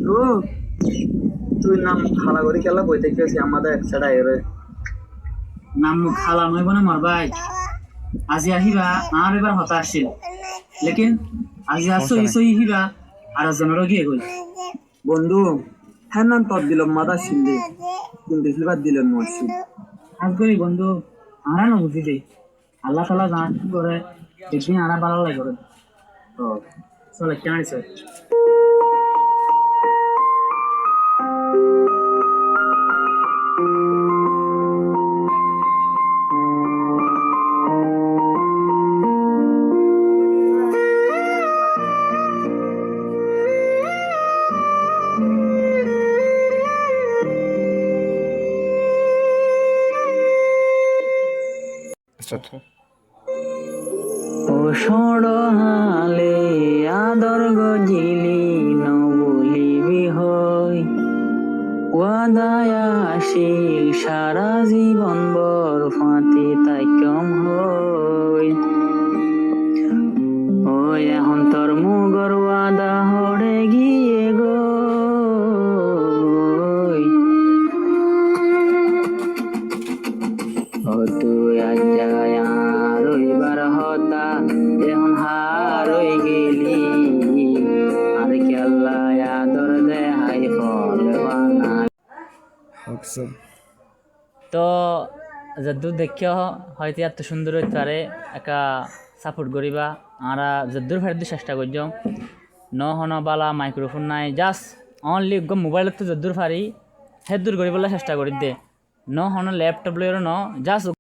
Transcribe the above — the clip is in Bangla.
বন্ধু তুই নাম খালা করে খেলা বইতে গেছি আমাদের একসাথে আইরে নাম খালা নইব না মোর ভাই আজি আহিবা আর এবার হতা আসছিল লেকিন আজি আসো ইসই হিবা আর জনের গিয়ে গই বন্ধু হ্যাঁ নাম তত দিল মাদা শিল্লি কিন্তু ফিলবার দিলেন মসজিদ আজ করি বন্ধু আমরা না বুঝি দেই আল্লাহ তালা জান কি করে দেখবি আরা ভালো লাগে করে তো চলে কেন আছে ও সড়হালে আদর গজিলি নবলিবি হই ওয়াদায় আসিল সারা জীবন বর ফাঁতি তাই কম হই ওই এখন তোর মুগর ওয়াদা হড়ে গিয়ে গো ও তুই আজ জাগায় রইবার হতা এখন হারই গেলি আর কেল্লা আদর দেহাই ফল বানা তো যদ্দূর দেখিও হয়তো এত সুন্দর হইতে পারে একা সাপোর্ট করিবা আমরা যদ্দূর ফেরত চেষ্টা করছম ন হন বালা মাইক্রোফোন নাই জাস্ট অনলি মোবাইলত তো যদ্দূর পারি হেদূর করিবলে চেষ্টা করি দে ন হন ল্যাপটপ লইর ন জাস্ট